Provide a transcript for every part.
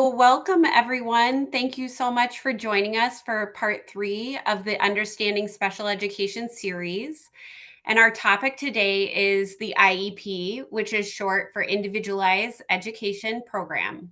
So, welcome everyone. Thank you so much for joining us for part 3 of the Understanding Special Education series. And our topic today is the IEP, which is short for Individualized Education Program.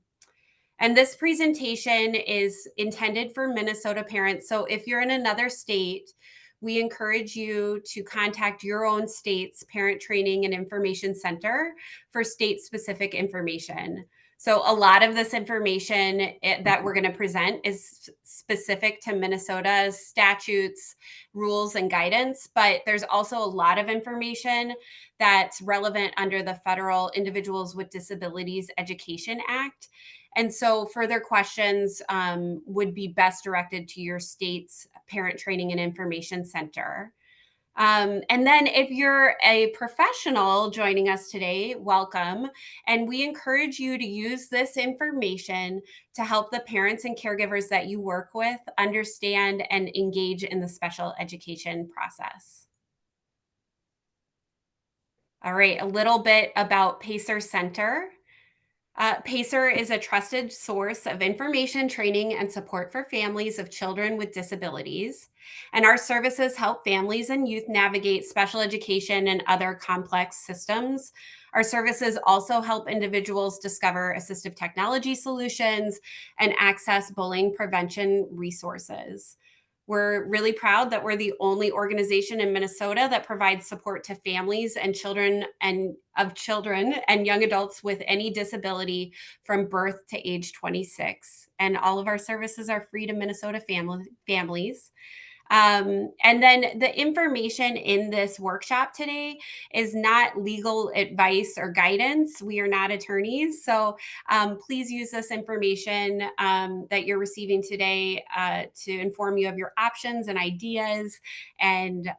And this presentation is intended for Minnesota parents. So, if you're in another state, we encourage you to contact your own state's Parent Training and Information Center for state specific information. So, a lot of this information that we're going to present is specific to Minnesota's statutes, rules, and guidance, but there's also a lot of information that's relevant under the Federal Individuals with Disabilities Education Act. And so further questions would be best directed to your state's Parent Training and Information Center. And then if you're a professional joining us today, welcome. And we encourage you to use this information to help the parents and caregivers that you work with understand and engage in the special education process. All right, a little bit about Pacer Center. Pacer is a trusted source of information, training, and support for families of children with disabilities. And our services help families and youth navigate special education and other complex systems. Our services also help individuals discover assistive technology solutions and access bullying prevention resources. We're really proud that we're the only organization in Minnesota that provides support to families and children and young adults with any disability from birth to age 26. And all of our services are free to Minnesota families. And then the information in this workshop today is not legal advice or guidance. We are not attorneys. So please use this information that you're receiving today to inform you of your options and ideas. And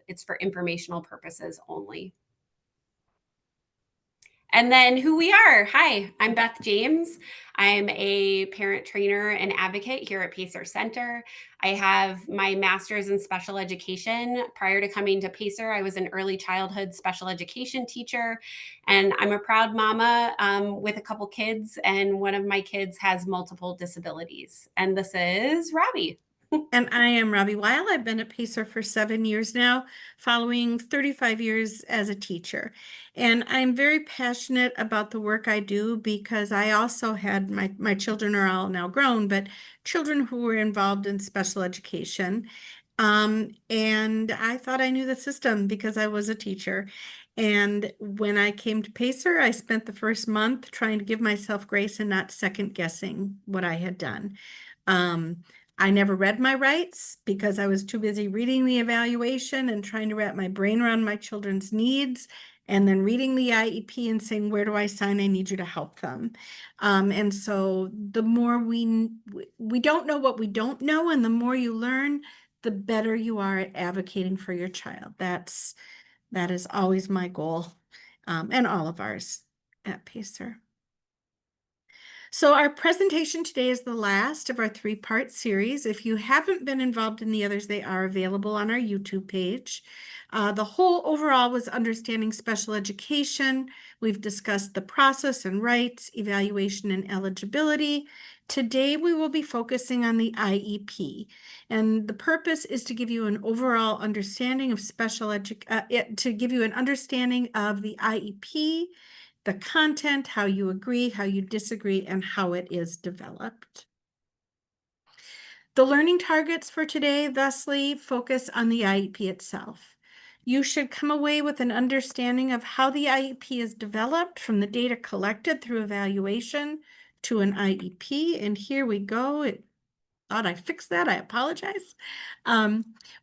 it's for informational purposes only. And then who we are. Hi, I'm Beth James. I'm a parent trainer and advocate here at Pacer Center. I have my master's in special education. Prior to coming to Pacer, I was an early childhood special education teacher, and I'm a proud mama with a couple kids, and one of my kids has multiple disabilities. And this is Robbie. And I am Robbie Weil. I've been at Pacer for 7 years now, following 35 years as a teacher. And I'm very passionate about the work I do because I also had my children are all now grown, but children who were involved in special education. And I thought I knew the system because I was a teacher. And when I came to Pacer, I spent the first month trying to give myself grace and not second guessing what I had done. I never read my rights because I was too busy reading the evaluation and trying to wrap my brain around my children's needs, and then reading the IEP and saying, where do I sign? I need you to help them. And so the more we don't know what we don't know, and the more you learn, the better you are at advocating for your child. That is always my goal, and all of ours at Pacer. So our presentation today is the last of our 3-part series. If you haven't been involved in the others, they are available on our YouTube page. The whole overall was understanding special education. We've discussed the process and rights, evaluation and eligibility. Today, we will be focusing on the IEP. And the purpose is to give you an overall understanding of to give you an understanding of the IEP, the content, how you agree, how you disagree, and how it is developed. The learning targets for today thusly focus on the IEP itself. You should come away with an understanding of how the IEP is developed from the data collected through evaluation to an IEP. And here we go. Thought I fixed that. I apologize.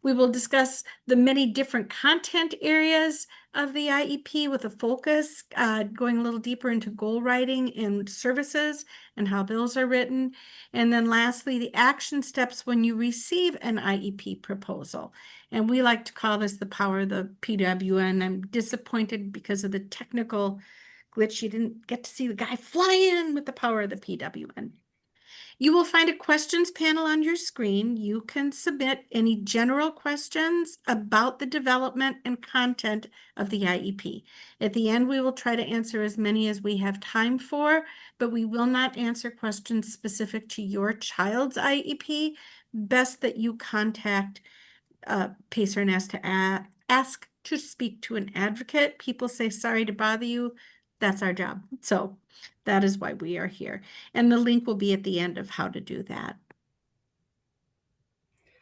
We will discuss the many different content areas of the IEP with a focus going a little deeper into goal writing and services and how those are written. And then lastly, the action steps when you receive an IEP proposal. And we like to call this the power of the PWN. I'm disappointed because of the technical glitch. You didn't get to see the guy fly in with the power of the PWN. You will find a questions panel on your screen. You can submit any general questions about the development and content of the IEP. At the end, we will try to answer as many as we have time for, but we will not answer questions specific to your child's IEP. Best that you contact Pacer and ask to speak to an advocate. People say, sorry to bother you. That's our job. So that is why we are here. And the link will be at the end of how to do that.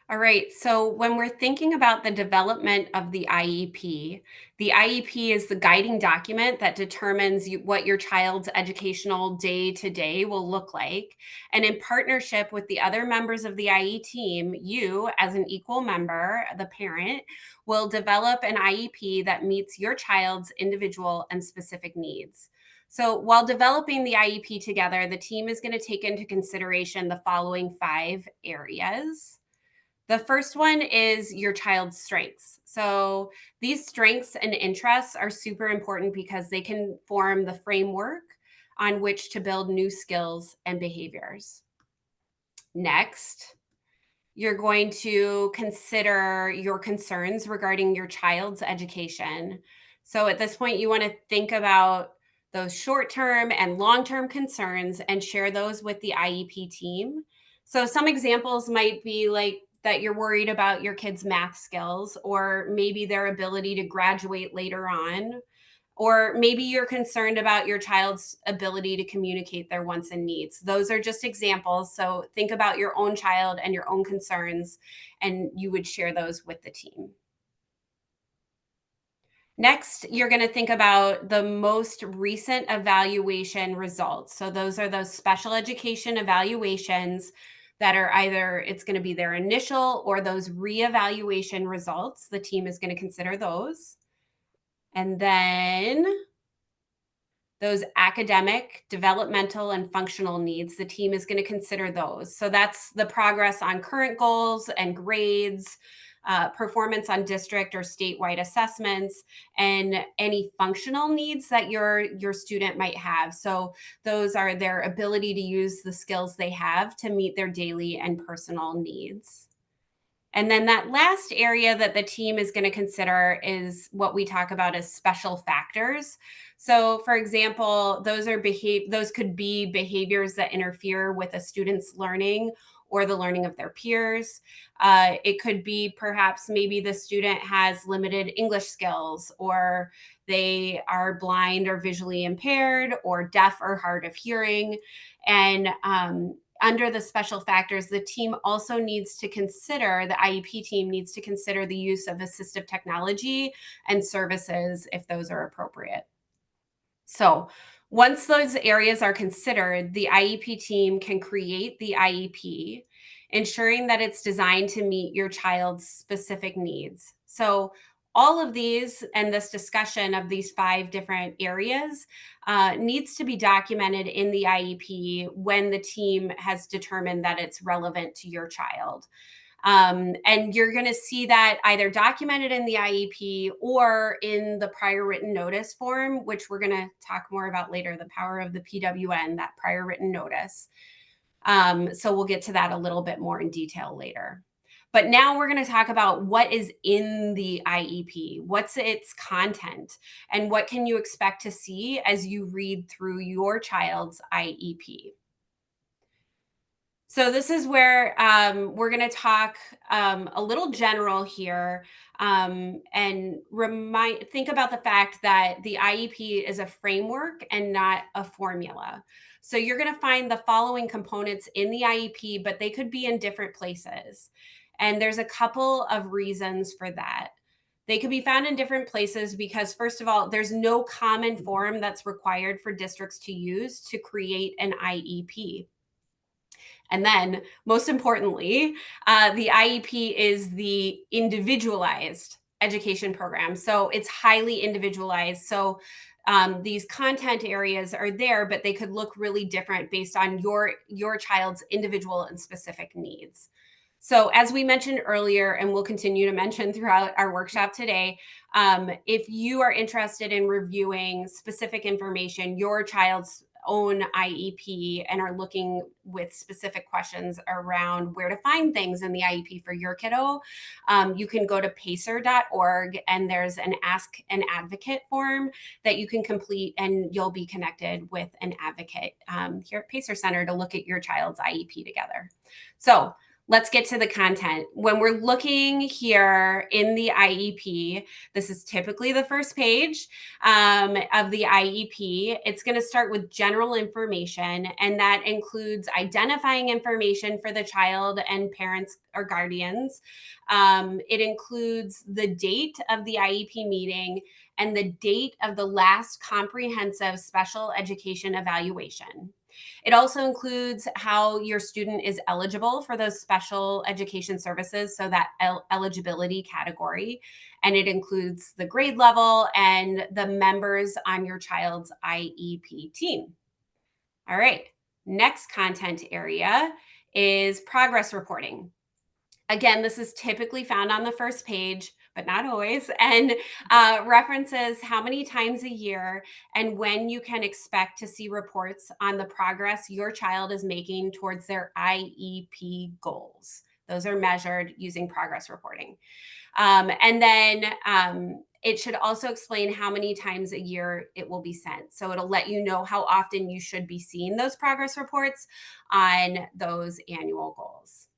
All right, so when we're thinking about the development of the IEP is the guiding document that determines what your child's educational day to day will look like. And in partnership with the other members of the IE team, you, as an equal member, the parent, will develop an IEP that meets your child's individual and specific needs. So while developing the IEP together, the team is going to take into consideration the following 5 areas. The first one is your child's strengths. So these strengths and interests are super important because they can form the framework on which to build new skills and behaviors. Next, you're going to consider your concerns regarding your child's education. So at this point, you want to think about those short-term and long-term concerns and share those with the IEP team. So some examples might be like that you're worried about your kids' math skills, or maybe their ability to graduate later on, or maybe you're concerned about your child's ability to communicate their wants and needs. Those are just examples. So think about your own child and your own concerns, and you would share those with the team. Next, you're going to think about the most recent evaluation results. So those are those special education evaluations that are either it's going to be their initial or those reevaluation results. The team is going to consider those. And then those academic, developmental, and functional needs, the team is going to consider those. So that's the progress on current goals and grades, performance on district or statewide assessments, and any functional needs that your student might have. So those are their ability to use the skills they have to meet their daily and personal needs. And then that last area that the team is going to consider is what we talk about as special factors. So, for example, those could be behaviors that interfere with a student's learning or the learning of their peers. It could be perhaps maybe the student has limited English skills, or they are blind or visually impaired, or deaf or hard of hearing. And under the special factors, the team also needs to consider, the IEP team needs to consider the use of assistive technology and services if those are appropriate. So once those areas are considered, the IEP team can create the IEP, ensuring that it's designed to meet your child's specific needs. So all of these and this discussion of these 5 different areas needs to be documented in the IEP when the team has determined that it's relevant to your child. And you're going to see that either documented in the IEP or in the prior written notice form, which we're going to talk more about later, the power of the PWN, that prior written notice. So we'll get to that a little bit more in detail later. But now we're going to talk about what is in the IEP, what's its content, and what can you expect to see as you read through your child's IEP. So this is where we're going to talk a little general here, and think about the fact that the IEP is a framework and not a formula. So you're going to find the following components in the IEP, but they could be in different places. And there's a couple of reasons for that. They could be found in different places because, first of all, there's no common form that's required for districts to use to create an IEP. And then, most importantly, the IEP is the Individualized Education Program. So it's highly individualized. So these content areas are there, but they could look really different based on your child's individual and specific needs. So as we mentioned earlier, and we'll continue to mention throughout our workshop today, if you are interested in reviewing specific information, your child's own IEP and are looking with specific questions around where to find things in the IEP for your kiddo, you can go to pacer.org, and there's an Ask an Advocate form that you can complete, and you'll be connected with an advocate here at Pacer Center to look at your child's IEP together. So let's get to the content. When we're looking here in the IEP, this is typically the first page of the IEP. It's going to start with general information, and that includes identifying information for the child and parents or guardians. It includes the date of the IEP meeting and the date of the last comprehensive special education evaluation. It also includes how your student is eligible for those special education services, so that eligibility category. And it includes the grade level and the members on your child's IEP team. All right, next content area is progress reporting. Again, this is typically found on the first page, but not always, and references how many times a year and when you can expect to see reports on the progress your child is making towards their IEP goals. Those are measured using progress reporting. And then it should also explain how many times a year it will be sent. So it'll let you know how often you should be seeing those progress reports on those annual goals.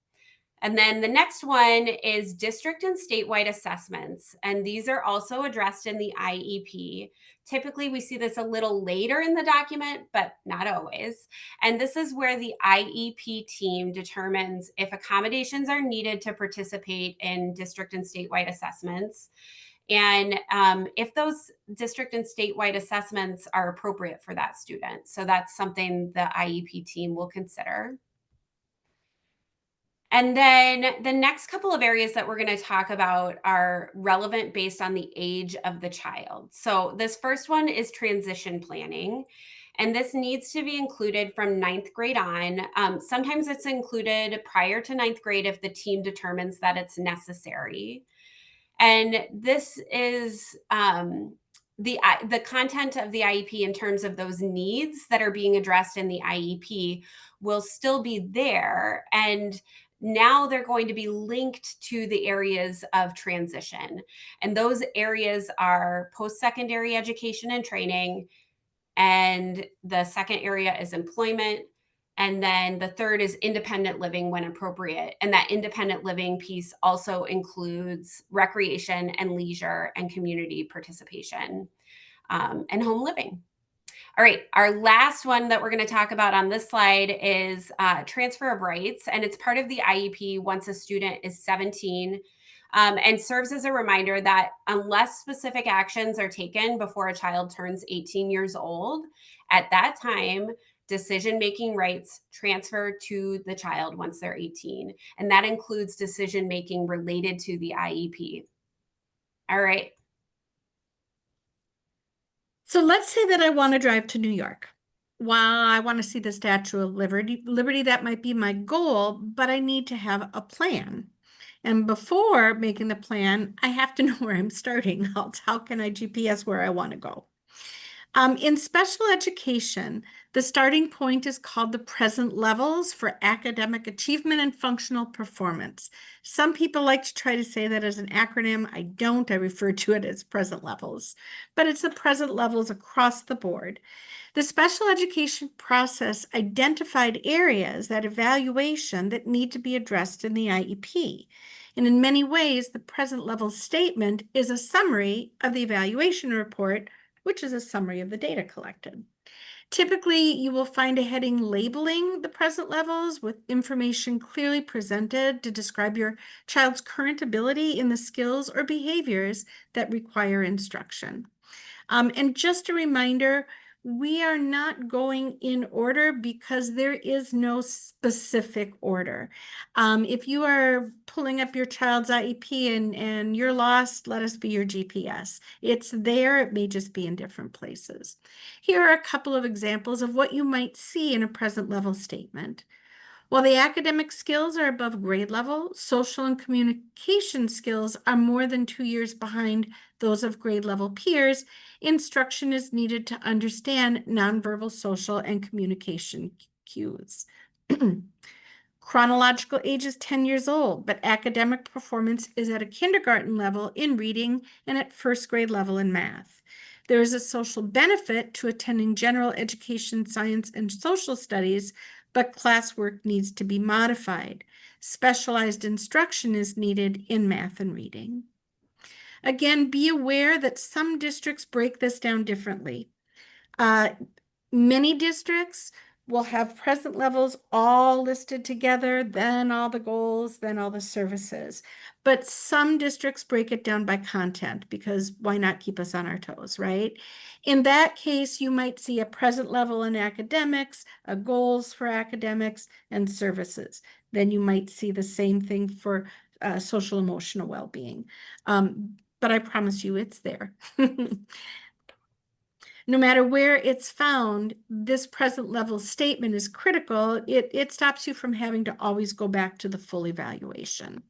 And then the next one is district and statewide assessments. And these are also addressed in the IEP. Typically, we see this a little later in the document, but not always. And this is where the IEP team determines if accommodations are needed to participate in district and statewide assessments, and if those district and statewide assessments are appropriate for that student. So that's something the IEP team will consider. And then the next couple of areas that we're going to talk about are relevant based on the age of the child. So this first one is transition planning. And this needs to be included from ninth grade on. Sometimes it's included prior to ninth grade if the team determines that it's necessary. And this is the content of the IEP in terms of those needs that are being addressed in the IEP will still be there. And now they're going to be linked to the areas of transition. And those areas are post-secondary education and training. And the second area is employment. And then the third is independent living when appropriate. And that independent living piece also includes recreation and leisure and community participation and home living. All right, our last one that we're going to talk about on this slide is transfer of rights, and it's part of the IEP once a student is 17, and serves as a reminder that unless specific actions are taken before a child turns 18 years old, at that time, decision-making rights transfer to the child once they're 18, and that includes decision-making related to the IEP. All right. So let's say that I want to drive to New York. While I want to see the Statue of Liberty, that might be my goal, but I need to have a plan. And before making the plan, I have to know where I'm starting. Else, how can I GPS where I want to go? In special education, the starting point is called the present levels for academic achievement and functional performance. Some people like to try to say that as an acronym. I don't. I refer to it as present levels, but it's the present levels across the board. The special education process identified areas, that evaluation, that need to be addressed in the IEP. And in many ways, the present level statement is a summary of the evaluation report, which is a summary of the data collected. Typically, you will find a heading labeling the present levels with information clearly presented to describe your child's current ability in the skills or behaviors that require instruction. And just a reminder, we are not going in order because there is no specific order. If you are pulling up your child's IEP and you're lost, let us be your GPS. It's there, it may just be in different places. Here are a couple of examples of what you might see in a present level statement. While the academic skills are above grade level, social and communication skills are more than 2 years behind those of grade level peers. Instruction is needed to understand nonverbal social and communication cues. Chronological age is 10 years old, but academic performance is at a kindergarten level in reading and at first grade level in math. There is a social benefit to attending general education, science, and social studies, but classwork needs to be modified. Specialized instruction is needed in math and reading. Again, be aware that some districts break this down differently. Many districts will have present levels all listed together, then all the goals, then all the services. But some districts break it down by content because why not keep us on our toes, right? In that case, you might see a present level in academics, a goals for academics, and services. Then you might see the same thing for social emotional well-being. But I promise you it's there. No matter where it's found, this present level statement is critical. It stops you from having to always go back to the full evaluation.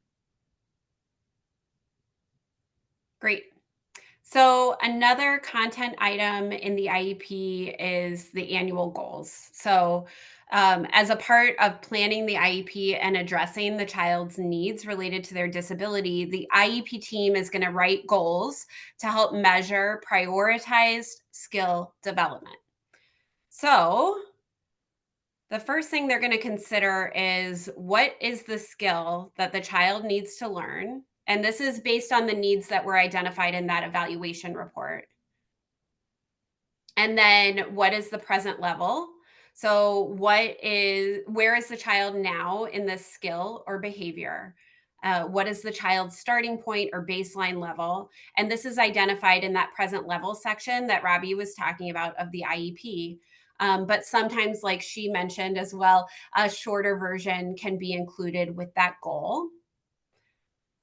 Great. So another content item in the IEP is the annual goals. So as a part of planning the IEP and addressing the child's needs related to their disability, the IEP team is going to write goals to help measure prioritized skill development. So the first thing they're going to consider is what is the skill that the child needs to learn? And this is based on the needs that were identified in that evaluation report. And then what is the present level? So where is the child now in this skill or behavior? What is the child's starting point or baseline level? And this is identified in that present level section that Robbie was talking about of the IEP. But sometimes, like she mentioned as well, a shorter version can be included with that goal.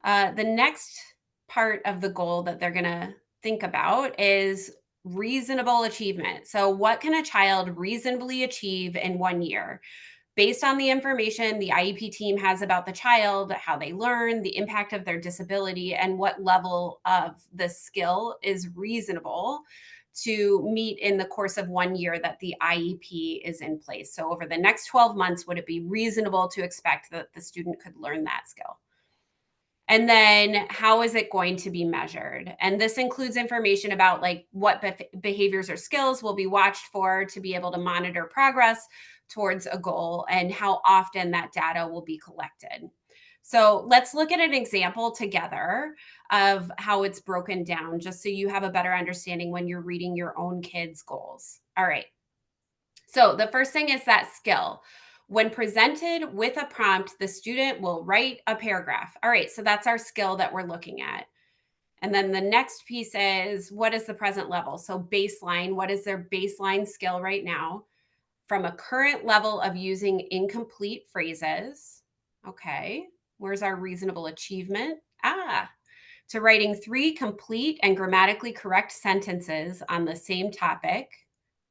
The next part of the goal that they're going to think about is reasonable achievement. So, what can a child reasonably achieve in 1 year? Based on the information the IEP team has about the child, how they learn, the impact of their disability, and what level of the skill is reasonable to meet in the course of 1 year that the IEP is in place. So, over the next 12 months, would it be reasonable to expect that the student could learn that skill? And then how is it going to be measured? And this includes information about like what behaviors or skills will be watched for to be able to monitor progress towards a goal and how often that data will be collected. So let's look at an example together of how it's broken down, just so you have a better understanding when you're reading your own kids' goals. All right. So the first thing is that skill. When presented with a prompt, the student will write a paragraph. All right, so that's our skill that we're looking at. And then the next piece is what is the present level? So baseline, what is their baseline skill right now? From a current level of using incomplete phrases. Okay, where's our reasonable achievement? To writing 3 complete and grammatically correct sentences on the same topic.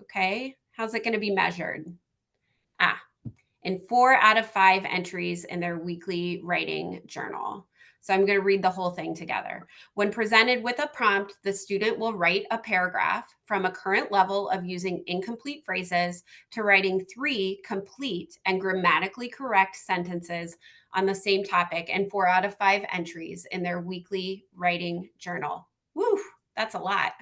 Okay, how's it going to be measured? In 4 out of 5 entries in their weekly writing journal. So I'm going to read the whole thing together. When presented with a prompt, the student will write a paragraph from a current level of using incomplete phrases to writing 3 complete and grammatically correct sentences on the same topic in 4 out of 5 entries in their weekly writing journal. Woo, that's a lot.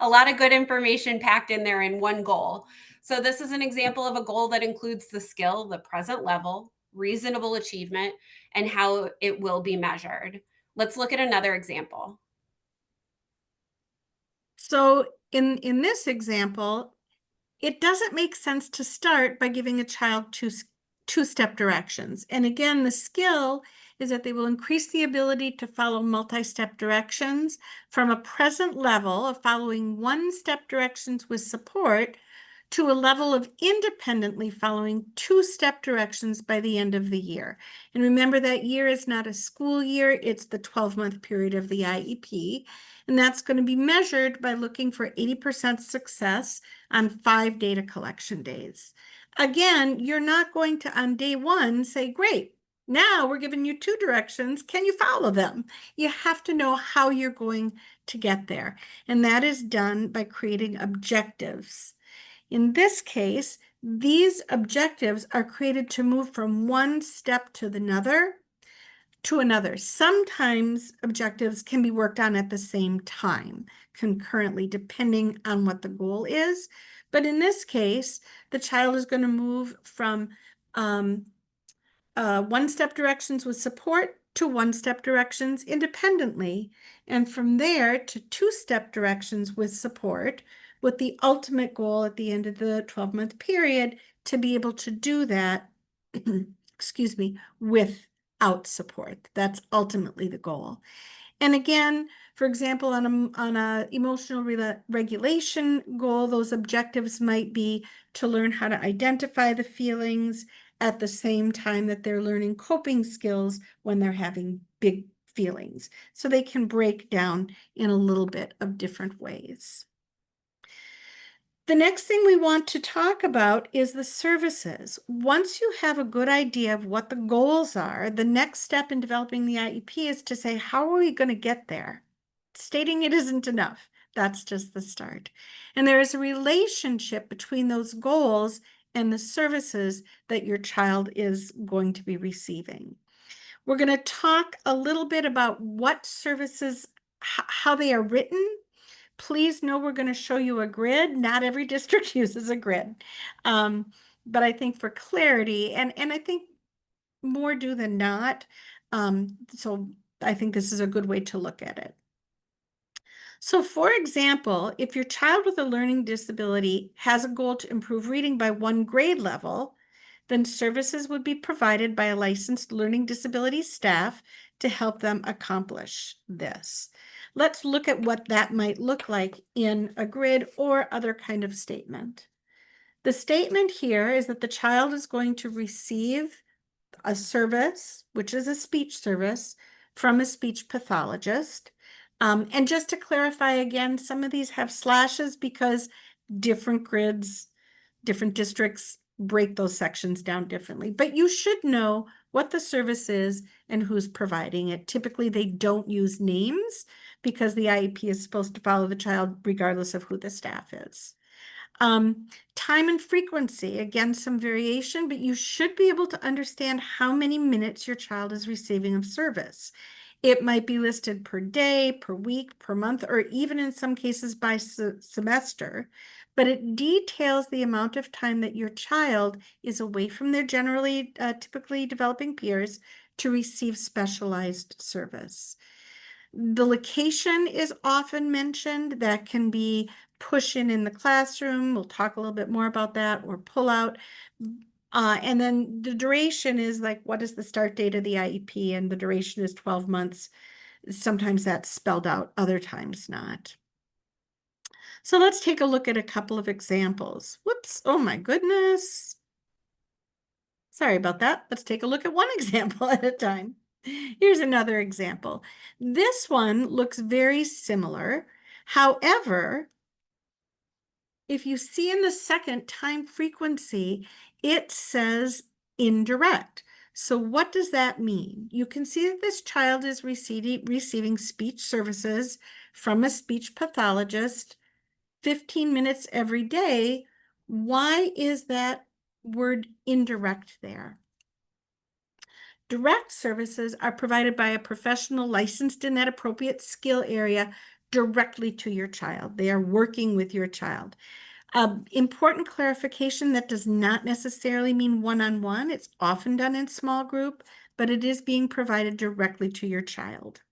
A lot of good information packed in there in one goal. So this is an example of a goal that includes the skill, the present level, reasonable achievement, and how it will be measured. Let's look at another example. So in this example, it doesn't make sense to start by giving a child two-step directions. And again, the skill is that they will increase the ability to follow multi-step directions from a present level of following one-step directions with support to a level of independently following two-step directions by the end of the year. And remember, that year is not a school year, it's the 12-month period of the IEP. And that's going to be measured by looking for 80% success on 5 data collection days. Again, you're not going to on day one say, great, now we're giving you 2 directions. Can you follow them? You have to know how you're going to get there. And that is done by creating objectives. In this case, these objectives are created to move from one step to another. Sometimes objectives can be worked on at the same time, concurrently, depending on what the goal is. But in this case, the child is going to move from one-step directions with support to one-step directions independently, and from there to 2-step directions with support, with the ultimate goal at the end of the 12-month period to be able to do that, excuse me, without support. That's ultimately the goal. And again, for example, on a emotional regulation goal, those objectives might be to learn how to identify the feelings at the same time that they're learning coping skills when they're having big feelings. So they can break down in a little bit of different ways. The next thing we want to talk about is the services. Once you have a good idea of what the goals are, the next step in developing the IEP is to say, how are we going to get there? Stating it isn't enough. That's just the start. And there is a relationship between those goals and the services that your child is going to be receiving. We're going to talk a little bit about what services, how they are written. Please know we're going to show you a grid. Not every district uses a grid. But I think for clarity, and I think more do than not, so I think this is a good way to look at it. So for example, if your child with a learning disability has a goal to improve reading by 1 grade level, then services would be provided by a licensed learning disability staff to help them accomplish this. Let's look at what that might look like in a grid or other kind of statement. The statement here is that the child is going to receive a service, which is a speech service, from a speech pathologist. And just to clarify again, some of these have slashes because different grids, different districts break those sections down differently. But you should know what the service is and who's providing it. Typically, they don't use names because the IEP is supposed to follow the child regardless of who the staff is. Time and frequency, again, some variation, but you should be able to understand how many minutes your child is receiving of service. It might be listed per day, per week, per month, or even in some cases by semester, but it details the amount of time that your child is away from their typically developing peers to receive specialized service. The location is often mentioned. That can be push in the classroom. We'll talk a little bit more about that, or pull out. And then the duration is like, what is the start date of the IEP? And the duration is 12 months. Sometimes that's spelled out, other times not. So let's take a look at a couple of examples. Whoops, oh my goodness. Sorry about that. Let's take a look at one example at a time. Here's another example. This one looks very similar. However, if you see in the second time frequency, it says indirect. So what does that mean? You can see that this child is receiving speech services from a speech pathologist 15 minutes every day. Why is that word indirect there? Direct services are provided by a professional licensed in that appropriate skill area directly to your child. They are working with your child. Important clarification, that does not necessarily mean one-on-one. It's often done in small group, but it is being provided directly to your child.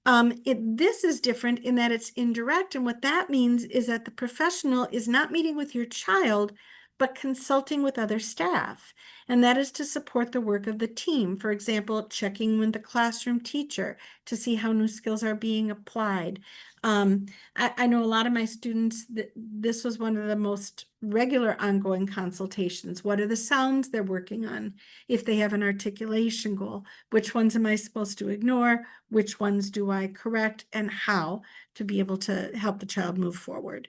This is different in that it's indirect, and what that means is that the professional is not meeting with your child, but consulting with other staff, and that is to support the work of the team. For example, checking with the classroom teacher to see how new skills are being applied. I know a lot of my students, this was one of the most regular ongoing consultations. What are the sounds they're working on? If they have an articulation goal, which ones am I supposed to ignore? Which ones do I correct, and how to be able to help the child move forward?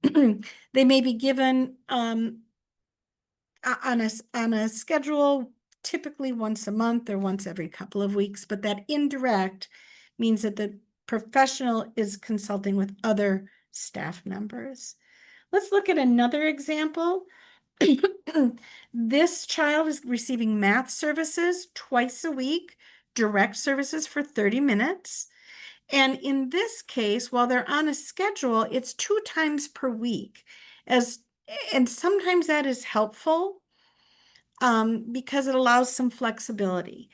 They may be given on a schedule, typically once a month or once every couple of weeks, but that indirect means that the professional is consulting with other staff members. Let's look at another example. This child is receiving math services twice a week, direct services for 30 minutes. And in this case, while they're on a schedule, it's 2 times per week. As and sometimes that is helpful because it allows some flexibility.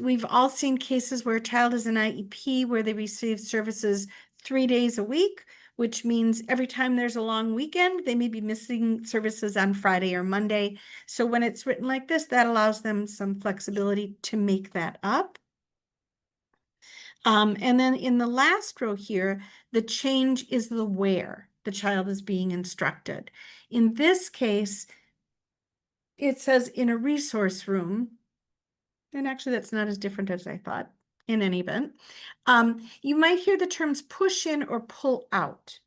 We've all seen cases where a child is an IEP where they receive services 3 days a week, which means every time there's a long weekend, they may be missing services on Friday or Monday. So when it's written like this, that allows them some flexibility to make that up. And then in the last row here, the change is the where the child is being instructed. In this case, it says in a resource room, and actually that's not as different as I thought in any event. You might hear the terms push in or pull out.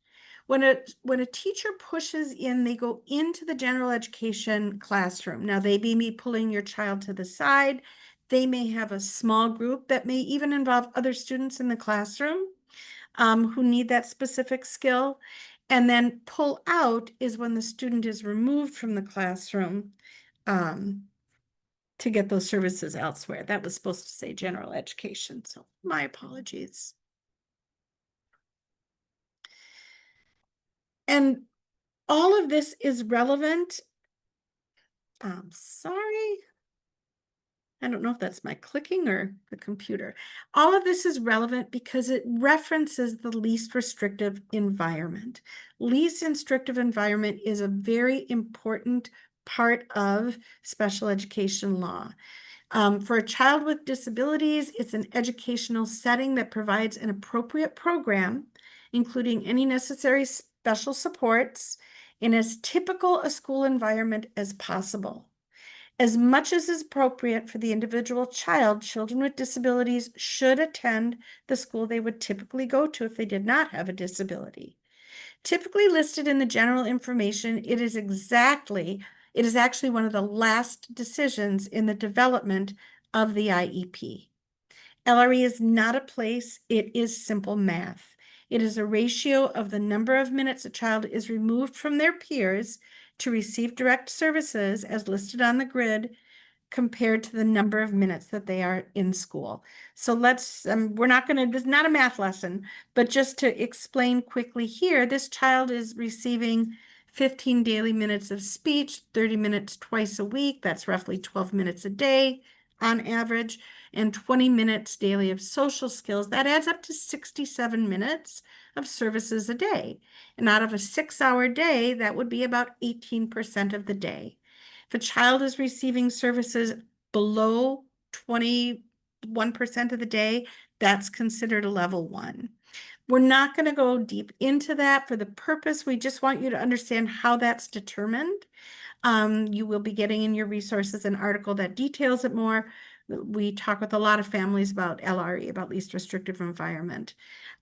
When a teacher pushes in, they go into the general education classroom. Now they may be pulling your child to the side. They may have a small group that may even involve other students in the classroom who need that specific skill. And then pull out is when the student is removed from the classroom to get those services elsewhere. That was supposed to say general education, so my apologies. And all of this is relevant. I'm sorry. I don't know if that's my clicking or the computer. All of this is relevant because it references the least restrictive environment. Least restrictive environment is a very important part of special education law. For a child with disabilities, it's an educational setting that provides an appropriate program, including any necessary special supports, in as typical a school environment as possible. As much as is appropriate for the individual child, children with disabilities should attend the school they would typically go to if they did not have a disability. Typically listed in the general information, it is actually one of the last decisions in the development of the IEP. LRE is not a place, it is simple math. It is a ratio of the number of minutes a child is removed from their peers to receive direct services as listed on the grid compared to the number of minutes that they are in school. So we're not going to, this is not a math lesson, but just to explain quickly here, this child is receiving 15 daily minutes of speech, 30 minutes twice a week. That's roughly 12 minutes a day on average, and 20 minutes daily of social skills. That adds up to 67 minutes of services a day. And out of a 6-hour day, that would be about 18% of the day. If a child is receiving services below 21% of the day, that's considered a level 1. We're not going to go deep into that for the purpose. We just want you to understand how that's determined. You will be getting in your resources an article that details it more. We talk with a lot of families about LRE, about least restrictive environment.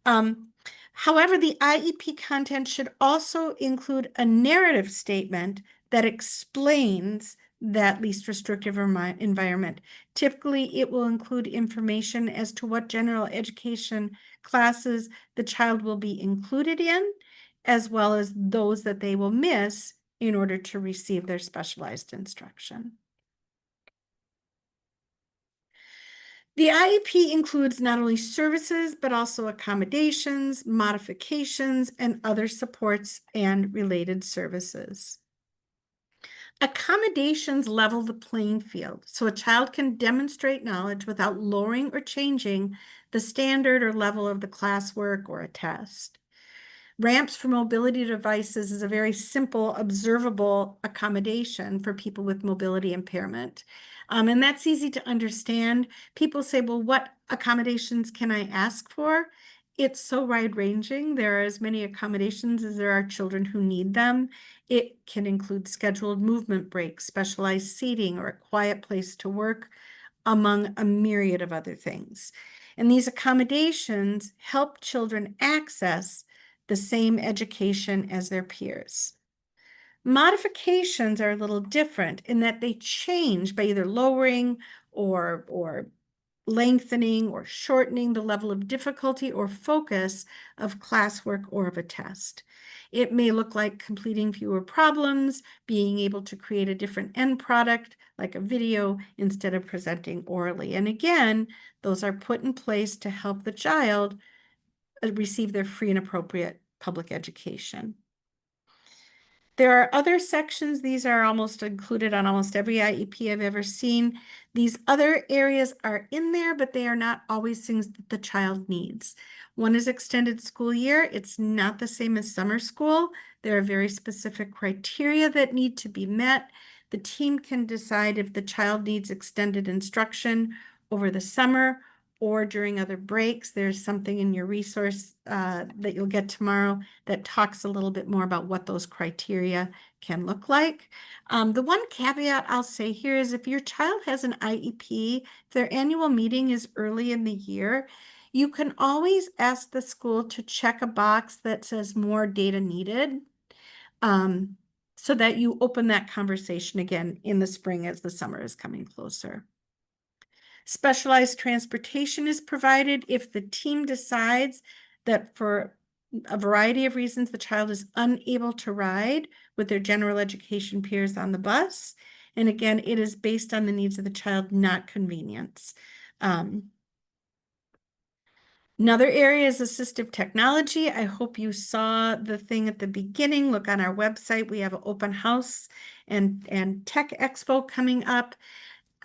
However, the IEP content should also include a narrative statement that explains that least restrictive environment. Typically, it will include information as to what general education classes the child will be included in, as well as those that they will miss in order to receive their specialized instruction. The IEP includes not only services, but also accommodations, modifications, and other supports and related services. Accommodations level the playing field so a child can demonstrate knowledge without lowering or changing the standard or level of the classwork or a test. Ramps for mobility devices is a very simple, observable accommodation for people with mobility impairment. And that's easy to understand. People say, well, what accommodations can I ask for? It's so wide-ranging. There are as many accommodations as there are children who need them. It can include scheduled movement breaks, specialized seating, or a quiet place to work, among a myriad of other things. And these accommodations help children access the same education as their peers. Modifications are a little different in that they change by either lowering or lengthening or shortening the level of difficulty or focus of classwork or of a test. It may look like completing fewer problems, being able to create a different end product, like a video, instead of presenting orally. And again, those are put in place to help the child receive their free and appropriate public education. There are other sections. These are almost included on almost every IEP I've ever seen. These other areas are in there, but they are not always things that the child needs. One is extended school year. It's not the same as summer school. There are very specific criteria that need to be met. The team can decide if the child needs extended instruction over the summer or during other breaks. There's something in your resource that you'll get tomorrow that talks a little bit more about what those criteria can look like. The one caveat I'll say here is if your child has an IEP, if their annual meeting is early in the year, you can always ask the school to check a box that says more data needed, so that you open that conversation again in the spring as the summer is coming closer. Specialized transportation is provided if the team decides that for a variety of reasons the child is unable to ride with their general education peers on the bus. And again, it is based on the needs of the child, not convenience. Another area is assistive technology. I hope you saw the thing at the beginning. Look on our website. We have an open house and tech expo coming up.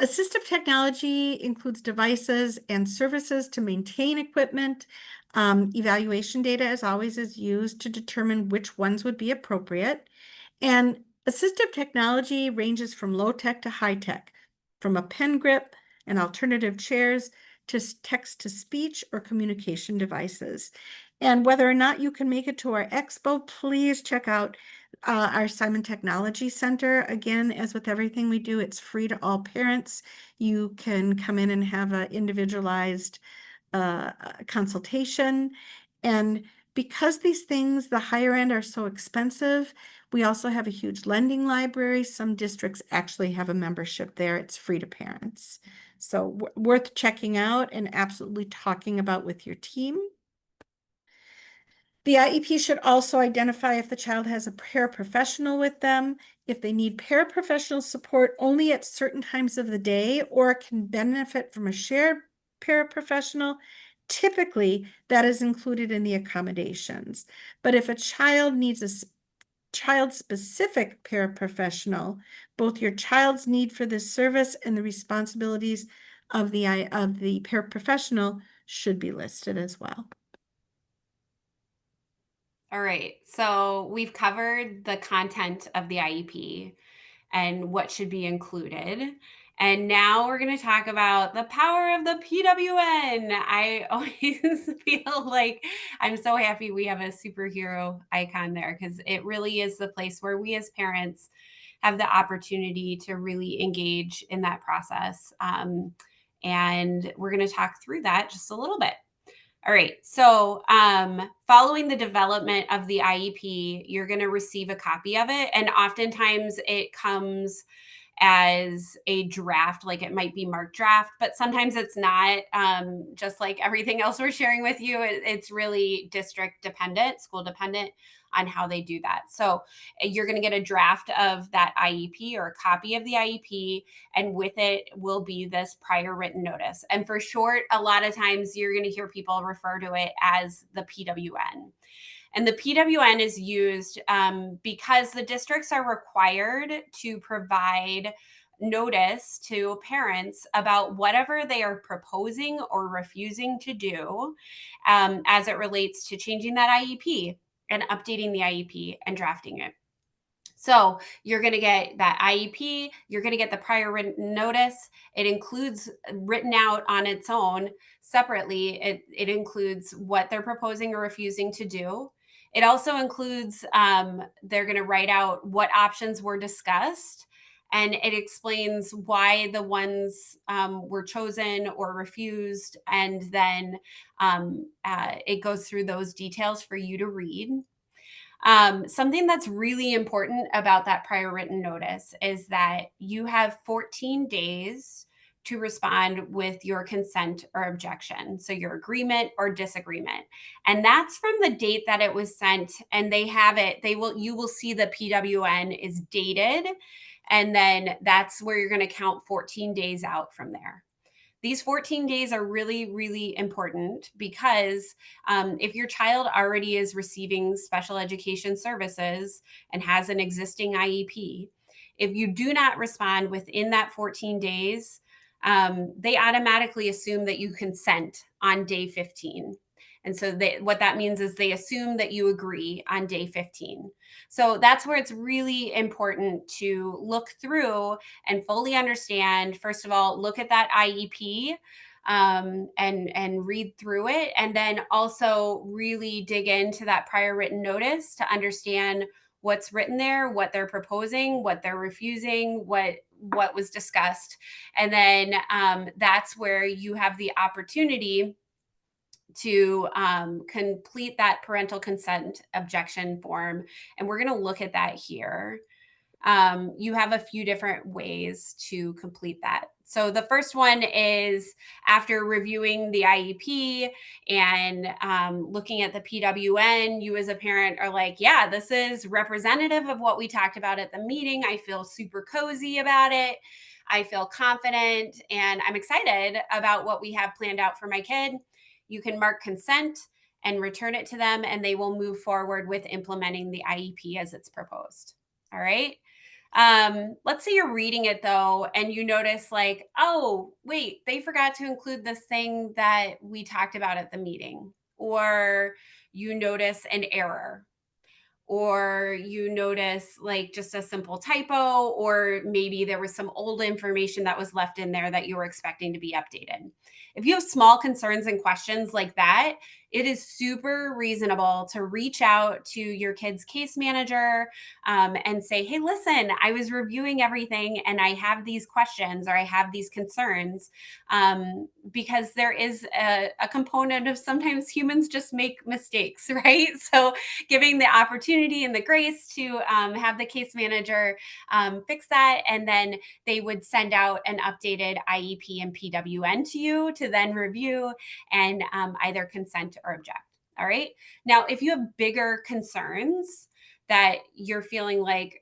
Assistive technology includes devices and services to maintain equipment. Evaluation data, as always, is used to determine which ones would be appropriate. And assistive technology ranges from low tech to high tech, from a pen grip and alternative chairs to text to speech or communication devices. And whether or not you can make it to our expo, please check out our Simon Technology Center. Again, as with everything we do, it's free to all parents. You can come in and have an individualized consultation. And because these things, the higher end, are so expensive, we also have a huge lending library. Some districts actually have a membership there. It's free to parents. So worth checking out and absolutely talking about with your team. The IEP should also identify if the child has a paraprofessional with them, if they need paraprofessional support only at certain times of the day or can benefit from a shared paraprofessional. Typically, that is included in the accommodations. But if a child needs a child-specific paraprofessional, both your child's need for this service and the responsibilities of the paraprofessional should be listed as well. All right. So we've covered the content of the IEP and what should be included. And now we're going to talk about the power of the PWN. I always feel like I'm so happy we have a superhero icon there because it really is the place where we as parents have the opportunity to really engage in that process. And we're going to talk through that just a little bit. All right. So, following the development of the IEP, you're going to receive a copy of it. And oftentimes it comes as a draft, like it might be marked draft, but sometimes it's not. Just like everything else we're sharing with you, it's really district dependent, school dependent on how they do that. So you're going to get a draft of that IEP or a copy of the IEP, and with it will be this prior written notice. And for short, a lot of times you're going to hear people refer to it as the PWN. And the PWN is used because the districts are required to provide notice to parents about whatever they are proposing or refusing to do as it relates to changing that IEP and updating the IEP and drafting it. So you're going to get that IEP, you're going to get the prior written notice. It includes written out on its own separately. It includes what they're proposing or refusing to do. It also includes, they're going to write out what options were discussed, and it explains why the ones were chosen or refused. And then it goes through those details for you to read. Something that's really important about that prior written notice is that you have 14 days to respond with your consent or objection. So your agreement or disagreement. And that's from the date that it was sent, and they have it, you will see the PWN is dated. And then that's where you're going to count 14 days out from there. These 14 days are really, really important because if your child already is receiving special education services and has an existing IEP, if you do not respond within that 14 days, they automatically assume that you consent on day 15. And so what that means is they assume that you agree on day 15. So that's where it's really important to look through and fully understand. First of all, look at that IEP and read through it, and then also really dig into that prior written notice to understand what's written there, what they're proposing, what they're refusing, what was discussed, and then that's where you have the opportunity to complete that parental consent objection form. And we're going to look at that here. You have a few different ways to complete that. So the first one is after reviewing the IEP and looking at the PWN, you as a parent are like, yeah, this is representative of what we talked about at the meeting. I feel super cozy about it. I feel confident and I'm excited about what we have planned out for my kid. You can mark consent and return it to them, and they will move forward with implementing the IEP as it's proposed. All right. Let's say you're reading it though, and you notice, like, oh, wait, they forgot to include this thing that we talked about at the meeting, or you notice an error, or you notice like just a simple typo, or maybe there was some old information that was left in there that you were expecting to be updated. If you have small concerns and questions like that, it is super reasonable to reach out to your kid's case manager and say, hey, listen, I was reviewing everything and I have these questions or I have these concerns, because there is a component of sometimes humans just make mistakes, right? So giving the opportunity and the grace to have the case manager fix that, and then they would send out an updated IEP and PWN to you to then review and either consent or object. All right. Now, if you have bigger concerns that you're feeling like,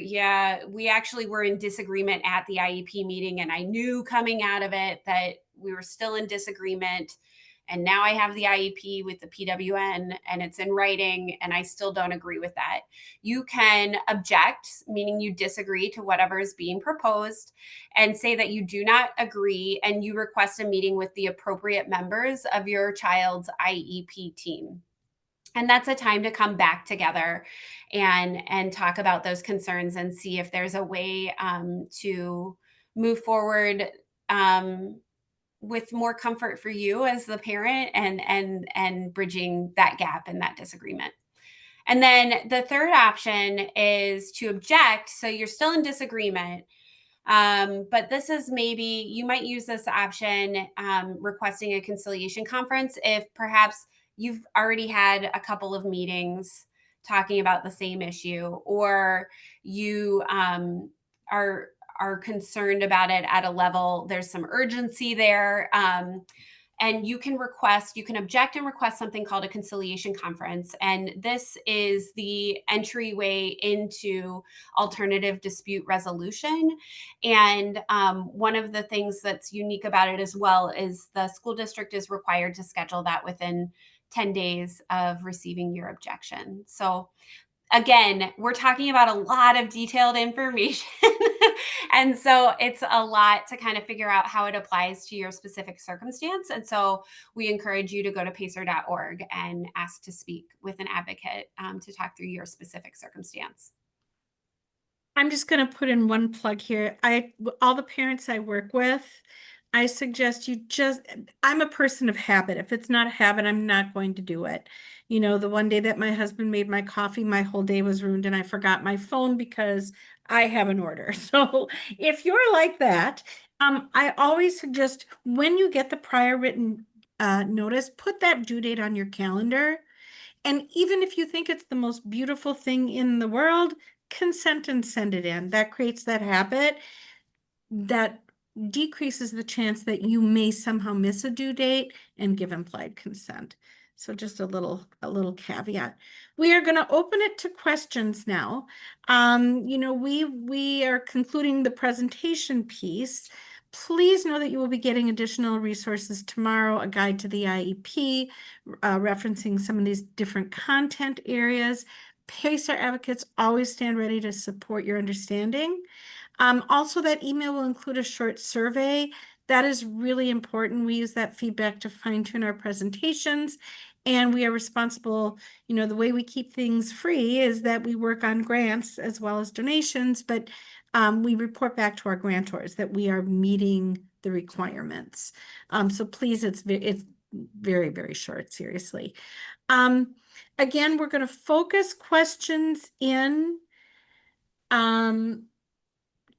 yeah, we actually were in disagreement at the IEP meeting, and I knew coming out of it that we were still in disagreement, and now I have the IEP with the PWN and it's in writing and I still don't agree with that. You can object, meaning you disagree to whatever is being proposed, and say that you do not agree, and you request a meeting with the appropriate members of your child's IEP team. And that's a time to come back together and talk about those concerns and see if there's a way to move forward with more comfort for you as the parent, and bridging that gap and that disagreement. And then the third option is to object. So you're still in disagreement, but this is, maybe you might use this option, requesting a conciliation conference if perhaps you've already had a couple of meetings talking about the same issue, or you are concerned about it at a level, there's some urgency there. And you can object and request something called a conciliation conference. And this is the entryway into alternative dispute resolution. And one of the things that's unique about it as well is the school district is required to schedule that within 10 days of receiving your objection. So again, we're talking about a lot of detailed information. And so it's a lot to kind of figure out how it applies to your specific circumstance. And so we encourage you to go to pacer.org and ask to speak with an advocate to talk through your specific circumstance. I'm just going to put in one plug here. All the parents I work with, I suggest I'm a person of habit. If it's not a habit, I'm not going to do it. You know, the one day that my husband made my coffee, my whole day was ruined and I forgot my phone because I have an order. So if you're like that, I always suggest when you get the prior written notice, put that due date on your calendar And even if you think it's the most beautiful thing in the world, consent and send it in. That creates that habit that decreases the chance that you may somehow miss a due date and give implied consent. So just a little caveat. We are going to open it to questions now. We are concluding the presentation piece. Please know that you will be getting additional resources tomorrow, a guide to the IEP, referencing some of these different content areas. PACER advocates always stand ready to support your understanding. Also, that email will include a short survey. That is really important. We use that feedback to fine tune our presentations, and we are responsible. The way we keep things free is that we work on grants as well as donations, but we report back to our grantors that we are meeting the requirements. So please, it's very, very short, seriously. Again, we're going to focus questions in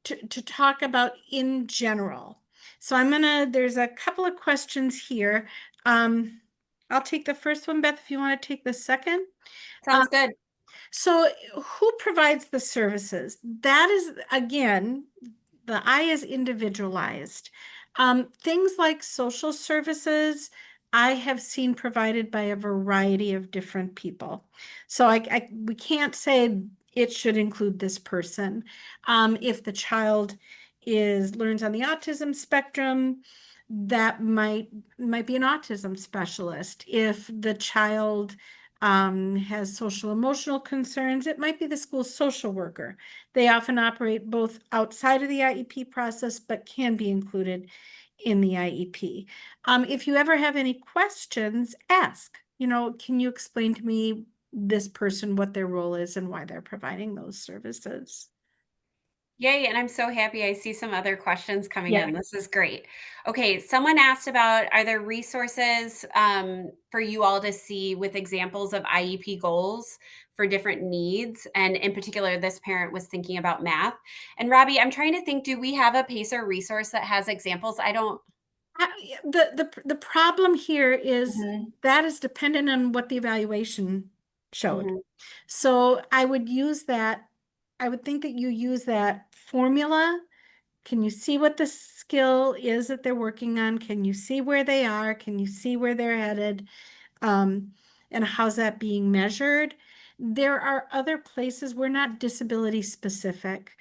to talk about in general. So there's a couple of questions here. I'll take the first one, Beth, if you want to take the second. Sounds good. So who provides the services? That is, again, the I is individualized. Things like social services, I have seen provided by a variety of different people. So we can't say it should include this person. If the child learns on the autism spectrum, that might be an autism specialist. If the child has social emotional concerns, it might be the school social worker. They often operate both outside of the IEP process, but can be included in the IEP. If you ever have any questions, ask. Can you explain to me this person, what their role is and why they're providing those services? Yay, and I'm so happy I see some other questions coming Yeah. in. This is great. Okay, someone asked about, are there resources for you all to see with examples of IEP goals for different needs? And in particular, this parent was thinking about math. And Robbie, I'm trying to think, do we have a PACER resource that has examples? I don't. The problem here is Mhm, that is dependent on what the evaluation showed. mhm. So I would use that. I would think that you use that formula. Can you see what the skill is that they're working on? Can you see where they are? Can you see where they're headed? Um, and how's that being measured? There are other places, we're not disability specific.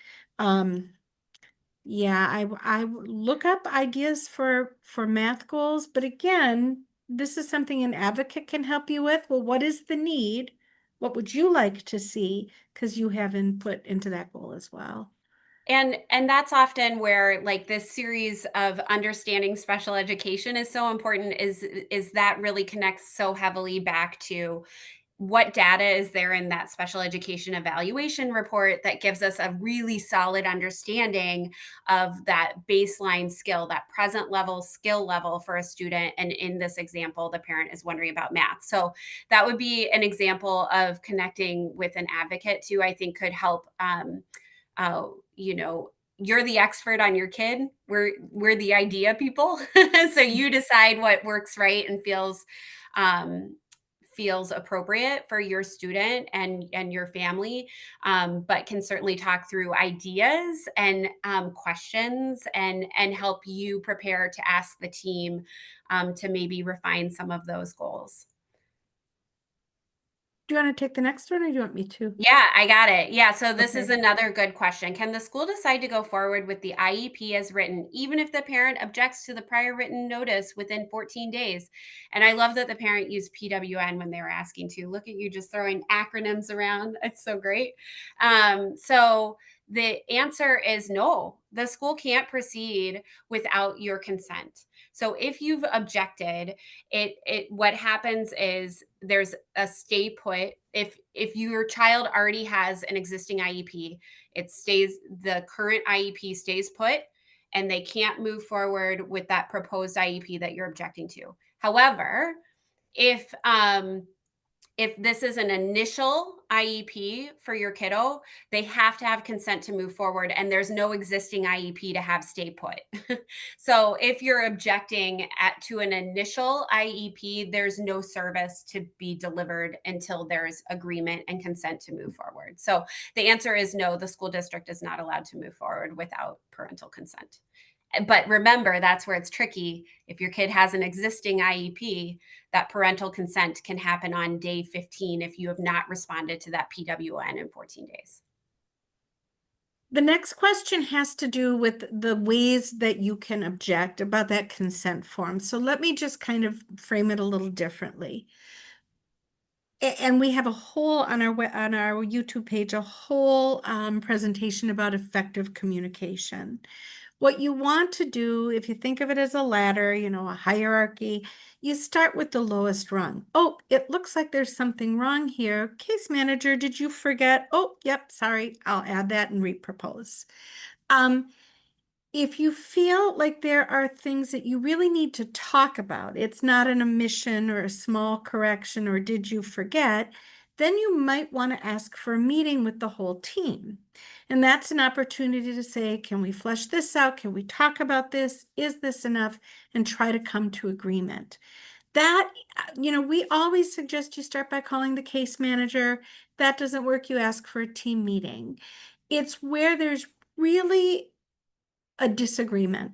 Yeah, I look up ideas for math goals, but again, this is something an advocate can help you with. Well, what is the need? What would you like to see? Because you have input into that goal as well. And that's often where, like, this series of understanding special education is so important, is that really connects so heavily back to what data is there in that special education evaluation report that gives us a really solid understanding of that baseline skill, that present level skill level for a student. And in this example, the parent is wondering about math. So that would be an example of connecting with an advocate too, I think could help. Uh, you know, you're the expert on your kid. We're the idea people. So you decide what works right and um, feels appropriate for your student and your family, but can certainly talk through ideas and questions and help you prepare to ask the team to maybe refine some of those goals. Do you want to take the next one or do you want me to? Yeah, I got it. Yeah, so this is Okay. another good question. Can the school decide to go forward with the IEP as written, even if the parent objects to the prior written notice within 14 days? And I love that the parent used PWN when they were asking to. Look at you just throwing acronyms around. It's so great. So the answer is no. The school can't proceed without your consent. So if you've objected, it what happens is there's a stay put. If your child already has an existing IEP, the current IEP stays put, and they can't move forward with that proposed IEP that you're objecting to. However, if if this is an initial IEP for your kiddo, they have to have consent to move forward, and there's no existing IEP to have stay put. So if you're objecting to an initial IEP, there's no service to be delivered until there's agreement and consent to move forward. So the answer is no, the school district is not allowed to move forward without parental consent. But remember, that's where it's tricky. If your kid has an existing IEP, that parental consent can happen on day 15 if you have not responded to that PWN in 14 days. The next question has to do with the ways that you can object about that consent form. So let me just kind of frame it a little differently. And we have a whole on our YouTube page, a whole presentation about effective communication. What you want to do, if you think of it as a ladder, a hierarchy, you start with the lowest rung. Oh, it looks like there's something wrong here. Case manager, did you forget? Oh, yep, sorry, I'll add that and repropose. If you feel like there are things that you really need to talk about, it's not an omission or a small correction or did you forget, then you might want to ask for a meeting with the whole team. And that's an opportunity to say, can we flesh this out? Can we talk about this? Is this enough? And try to come to agreement. That, we always suggest you start by calling the case manager. That doesn't work, you ask for a team meeting. It's where there's really a disagreement.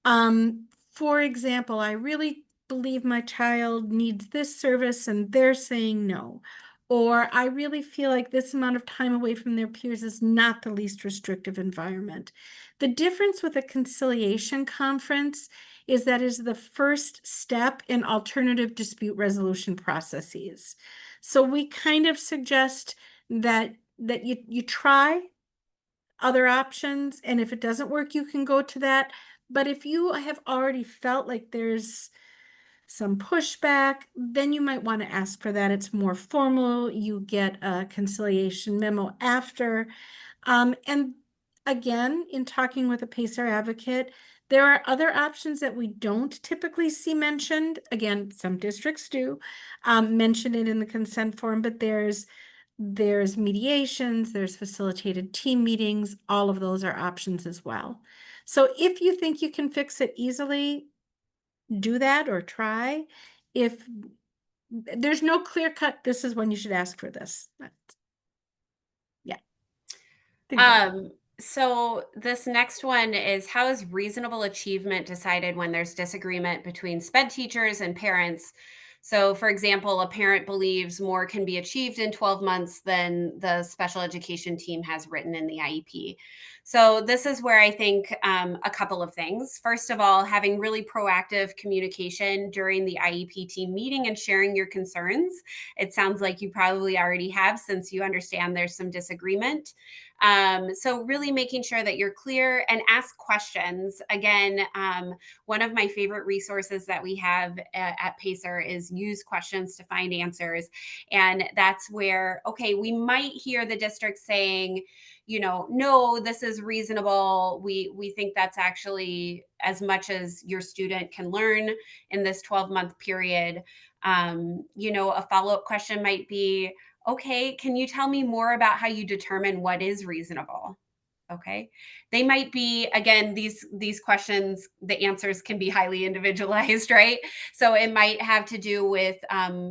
For example, I really believe my child needs this service and they're saying no. Or I really feel like this amount of time away from their peers is not the least restrictive environment. The difference with a conciliation conference is that is the first step in alternative dispute resolution processes. So we kind of suggest that you try other options, and if it doesn't work, you can go to that. But if you have already felt like there's some pushback, then you might want to ask for that. It's more formal. You get a conciliation memo after. And again, in talking with a PACER advocate, there are other options that we don't typically see mentioned. Again, some districts do mention it in the consent form, but there's mediations, there's facilitated team meetings, all of those are options as well. So if you think you can fix it easily, do that or try. If there's no clear cut, this is when you should ask for this. Yeah. So this next one is, how is reasonable achievement decided when there's disagreement between SPED teachers and parents? So, for example, a parent believes more can be achieved in 12 months than the special education team has written in the IEP. So, this is where I think a couple of things. First of all, having really proactive communication during the IEP team meeting and sharing your concerns. It sounds like you probably already have, since you understand there's some disagreement. So really making sure that you're clear and ask questions. Again, one of my favorite resources that we have at Pacer is use questions to find answers. And that's where, okay, we might hear the district saying, no, this is reasonable. We think that's actually as much as your student can learn in this 12-month period. A follow-up question might be, okay, can you tell me more about how you determine what is reasonable? Okay. They might be, again, these questions, the answers can be highly individualized, right? So it might have to do with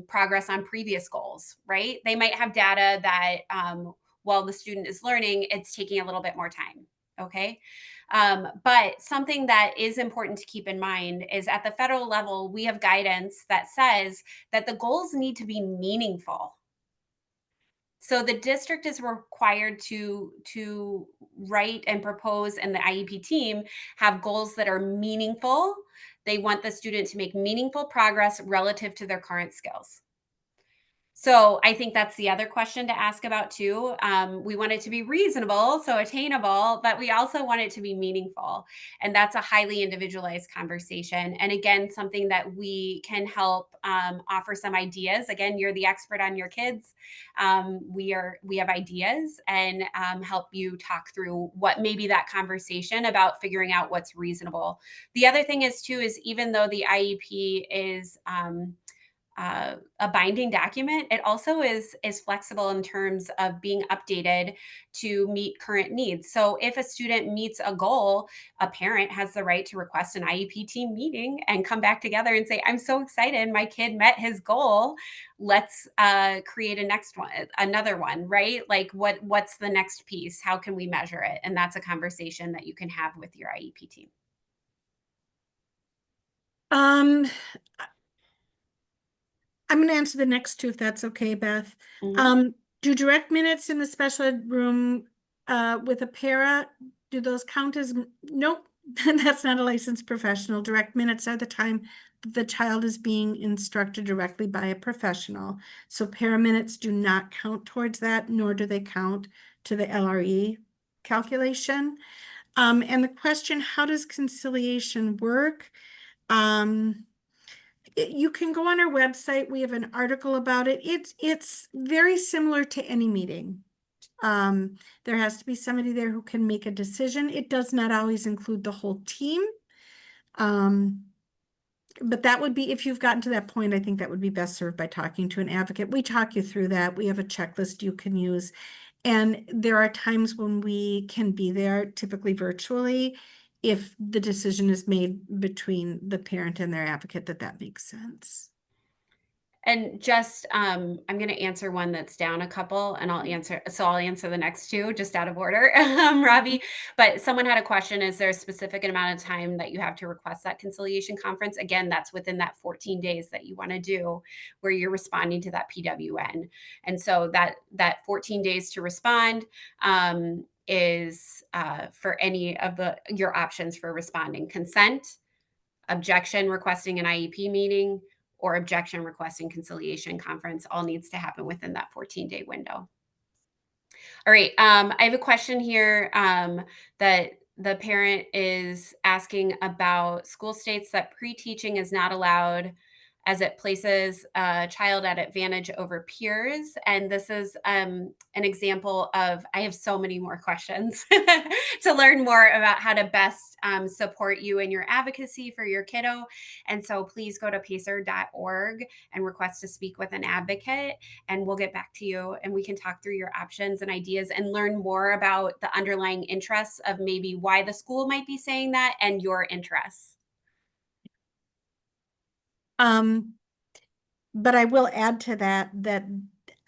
progress on previous goals, right? They might have data that while the student is learning, it's taking a little bit more time. Okay. But something that is important to keep in mind is, at the federal level, we have guidance that says that the goals need to be meaningful. So the district is required to write and propose, and the IEP team have goals that are meaningful. They want the student to make meaningful progress relative to their current skills. So I think that's the other question to ask about too. We want it to be reasonable, so attainable, but we also want it to be meaningful. And that's a highly individualized conversation. And again, something that we can help offer some ideas. Again, you're the expert on your kids. We have ideas, and help you talk through what maybe that conversation about figuring out what's reasonable. The other thing is too, is even though the IEP is a binding document, it also is flexible in terms of being updated to meet current needs. So if a student meets a goal, a parent has the right to request an IEP team meeting and come back together and say, "I'm so excited, my kid met his goal. Let's create another one, right? Like what's the next piece? How can we measure it?" And that's a conversation that you can have with your IEP team. Um, I'm going to answer the next two if that's okay, Beth. Mhm. Um, do direct minutes in the special ed room with a para, do those count as, nope, that's not a licensed professional. Direct minutes are the time the child is being instructed directly by a professional. So para minutes do not count towards that, nor do they count to the LRE calculation. And the question, how does conciliation work? You can go on our website. We have an article about it. It's very similar to any meeting. There has to be somebody there who can make a decision. It does not always include the whole team. But that would be, if you've gotten to that point, I think that would be best served by talking to an advocate. We talk you through that. We have a checklist you can use. And there are times when we can be there, typically virtually, if the decision is made between the parent and their advocate, that makes sense. And just, I'm going to answer one that's down a couple, and I'll answer the next two just out of order, Robbie. But someone had a question: is there a specific amount of time that you have to request that conciliation conference? Again, that's within that 14 days that you want to do, where you're responding to that PWN. And so that 14 days to respond is for any of your options for responding: consent, objection requesting an IEP meeting, or objection requesting conciliation conference. All needs to happen within that 14-day window. All right. I have a question here that the parent is asking about. School states that pre-teaching is not allowed as it places a child at advantage over peers. And this is an example of, I have so many more questions to learn more about how to best support you in your advocacy for your kiddo. And so please go to pacer.org and request to speak with an advocate, and we'll get back to you and we can talk through your options and ideas and learn more about the underlying interests of maybe why the school might be saying that and your interests. But I will add to that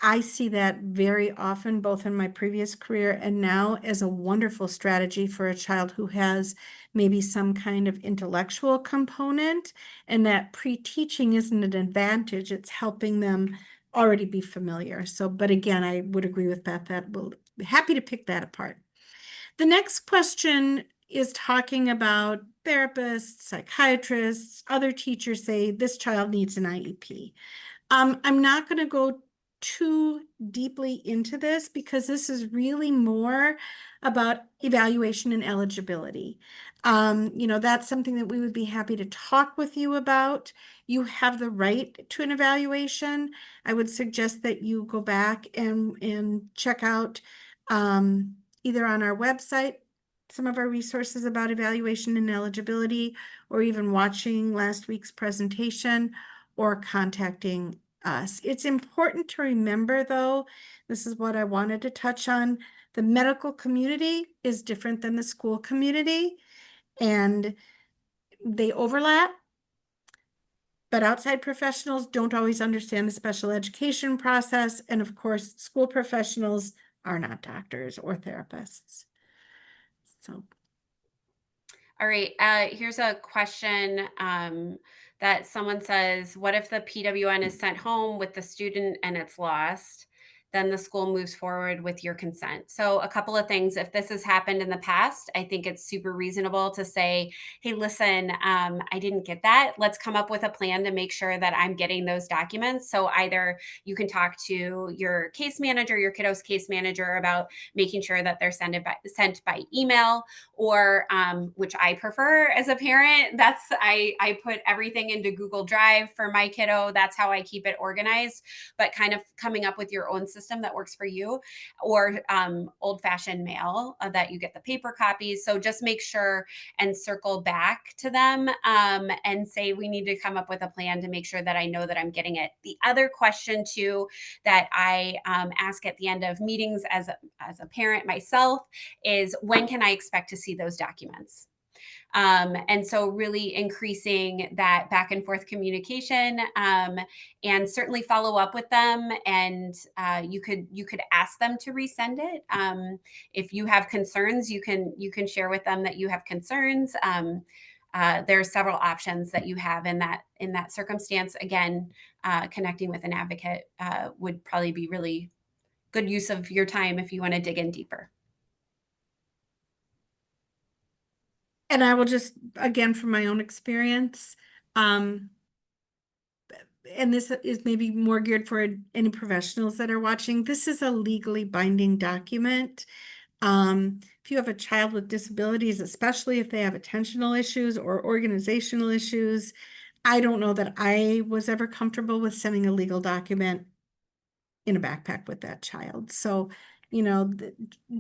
I see that very often, both in my previous career and now, as a wonderful strategy for a child who has maybe some kind of intellectual component, and that pre-teaching isn't an advantage, it's helping them already be familiar. So, but again, I would agree with Beth that we'll be happy to pick that apart. The next question is talking about therapists, psychiatrists, other teachers say this child needs an IEP. I'm not going to go too deeply into this because this is really more about evaluation and eligibility. That's something that we would be happy to talk with you about. You have the right to an evaluation. I would suggest that you go back and check out either on our website some of our resources about evaluation and eligibility, or even watching last week's presentation, or contacting us. It's important to remember, though, this is what I wanted to touch on. The medical community is different than the school community, and they overlap, but outside professionals don't always understand the special education process. And of course, school professionals are not doctors or therapists. So. All right. Here's a question that someone says: what if the PWN is sent home with the student and it's lost? Then the school moves forward with your consent. So, a couple of things. If this has happened in the past, I think it's super reasonable to say, hey, listen, I didn't get that. Let's come up with a plan to make sure that I'm getting those documents. So, either you can talk to your case manager, your kiddo's case manager, about making sure that they're sent by email, or which I prefer as a parent. I put everything into Google Drive for my kiddo. That's how I keep it organized. But kind of coming up with your own system system that works for you, or old fashioned mail that you get the paper copies. So just make sure and circle back to them and say, we need to come up with a plan to make sure that I know that I'm getting it. The other question, too, that I ask at the end of meetings as a parent myself is, when can I expect to see those documents? And so really increasing that back and forth communication, and certainly follow up with them. And you could ask them to resend it. If you have concerns, you can share with them that you have concerns. There are several options that you have in that circumstance. Again, connecting with an advocate would probably be really good use of your time if you want to dig in deeper. And I will just, again, from my own experience, um, and this is maybe more geared for any professionals that are watching, this is a legally binding document. If you have a child with disabilities, especially if they have attentional issues or organizational issues, I don't know that I was ever comfortable with sending a legal document in a backpack with that child. So,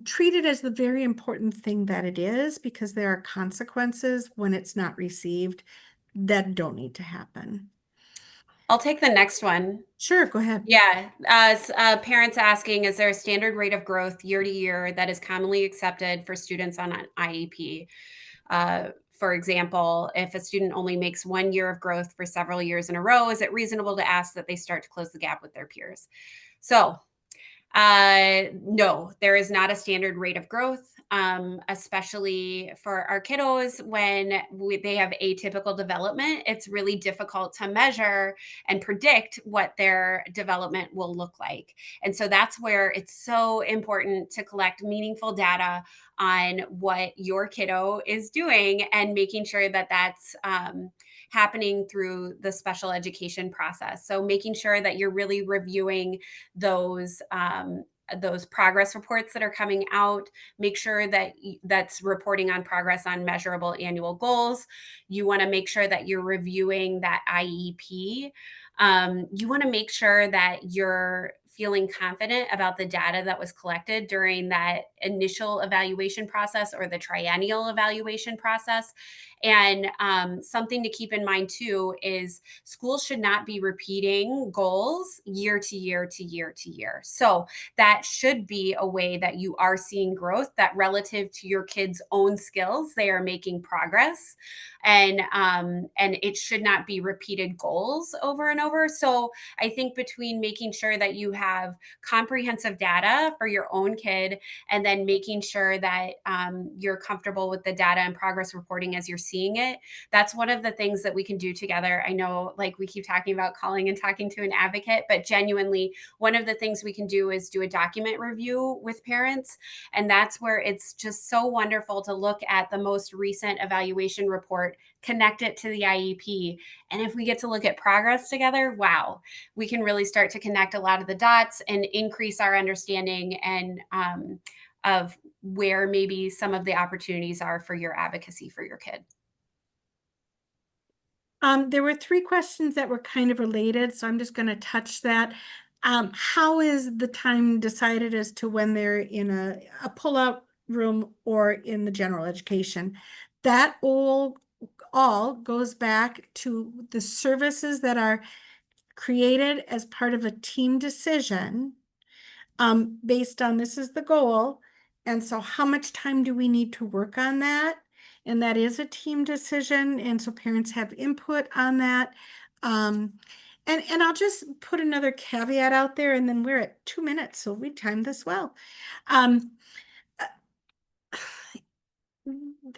treat it as the very important thing that it is, because there are consequences when it's not received that don't need to happen. I'll take the next one. Sure, go ahead. Yeah, parents asking, is there a standard rate of growth year to year that is commonly accepted for students on an IEP? For example, if a student only makes 1 year of growth for several years in a row, is it reasonable to ask that they start to close the gap with their peers? So no, there is not a standard rate of growth, especially for our kiddos when they have atypical development. It's really difficult to measure and predict what their development will look like. And so that's where it's so important to collect meaningful data on what your kiddo is doing, and making sure that that's happening through the special education process. So making sure that you're really reviewing those progress reports that are coming out. Make sure that that's reporting on progress on measurable annual goals. You want to make sure that you're reviewing that IEP. You want to make sure that you're feeling confident about the data that was collected during that initial evaluation process or the triennial evaluation process. And something to keep in mind too is schools should not be repeating goals year to year to year to year. So that should be a way that you are seeing growth, that relative to your kids' own skills, they are making progress. And it should not be repeated goals over and over. So I think between making sure that you have comprehensive data for your own kid, and then making sure that you're comfortable with the data and progress reporting as you're seeing it, that's one of the things that we can do together. I know, like, we keep talking about calling and talking to an advocate, but genuinely, one of the things we can do is do a document review with parents. And that's where it's just so wonderful to look at the most recent evaluation report, connect it to the IEP. And if we get to look at progress together, wow, we can really start to connect a lot of the dots and increase our understanding and of where maybe some of the opportunities are for your advocacy for your kid. There were three questions that were kind of related, so I'm just going to touch that. How is the time decided as to when they're in a pull-out room or in the general education? That all goes back to the services that are created as part of a team decision, based on this is the goal. And so how much time do we need to work on that? And that is a team decision. And so parents have input on that. And I'll just put another caveat out there, and then we're at 2 minutes, so we timed this well. Um,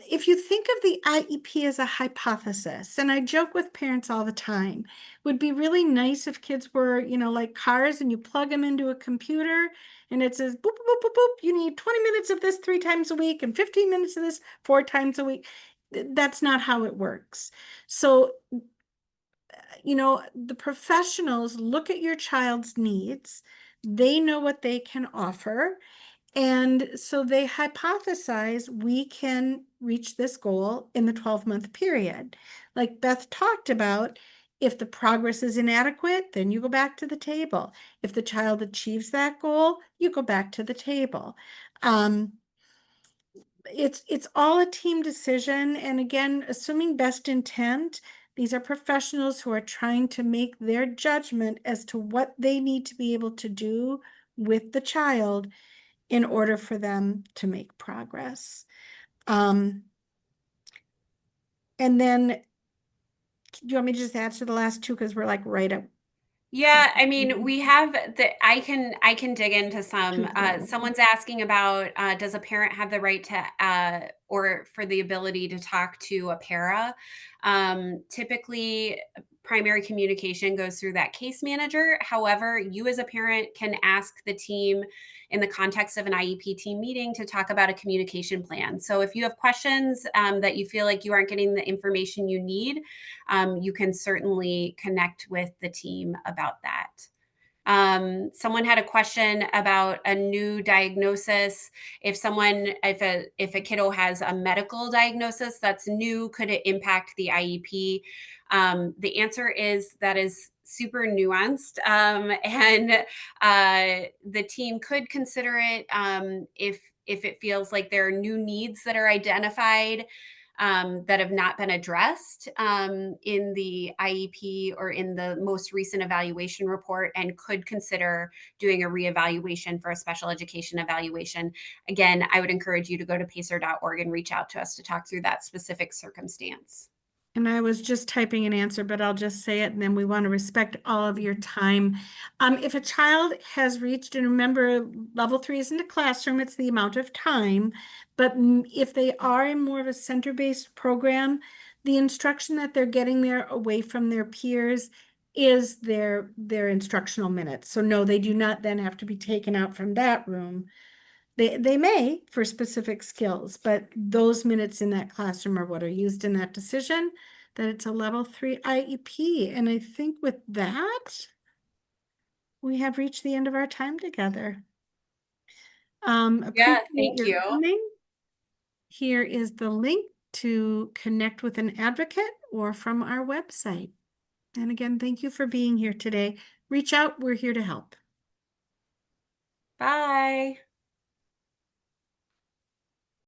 if you think of the IEP as a hypothesis, and I joke with parents all the time, it would be really nice if kids were, like cars, and you plug them into a computer and it says, boop, boop, boop, boop, boop, you need 20 minutes of this 3 times a week and 15 minutes of this 4 times a week. That's not how it works. So, the professionals look at your child's needs, they know what they can offer. And so they hypothesize we can reach this goal in the 12-month period. Like Beth talked about, If the progress is inadequate, then you go back to the table. If the child achieves that goal, you go back to the table. It's all a team decision. And again, assuming best intent, these are professionals who are trying to make their judgment as to what they need to be able to do with the child in order for them to make progress. And then, do you want me to just answer the last two? Because we're like right up. Yeah, I mean, we have I can dig into some. Someone's asking about does a parent have the right to or for the ability to talk to a para? Typically, primary communication goes through that case manager. However, you as a parent can ask the team in the context of an IEP team meeting to talk about a communication plan. So if you have questions that you feel like you aren't getting the information you need, you can certainly connect with the team about that. Someone had a question about a new diagnosis. If a kiddo has a medical diagnosis that's new, could it impact the IEP? The answer is that is super nuanced, and the team could consider it if it feels like there are new needs that are identified that have not been addressed in the IEP or in the most recent evaluation report, and could consider doing a reevaluation for a special education evaluation. Again, I would encourage you to go to pacer.org and reach out to us to talk through that specific circumstance. And I was just typing an answer, but I'll just say it, and then we want to respect all of your time. If a child has reached, and remember, level 3 isn't a classroom, it's the amount of time. But if they are in more of a center-based program, the instruction that they're getting there away from their peers is their instructional minutes. So no, they do not then have to be taken out from that room. They may for specific skills, but those minutes in that classroom are what are used in that decision, that it's a level 3 IEP. And I think with that, we have reached the end of our time together. Yeah, Appreciate thank your you. coming. Here is the link to connect with an advocate or from our website. And again, thank you for being here today. Reach out, we're here to help. Bye.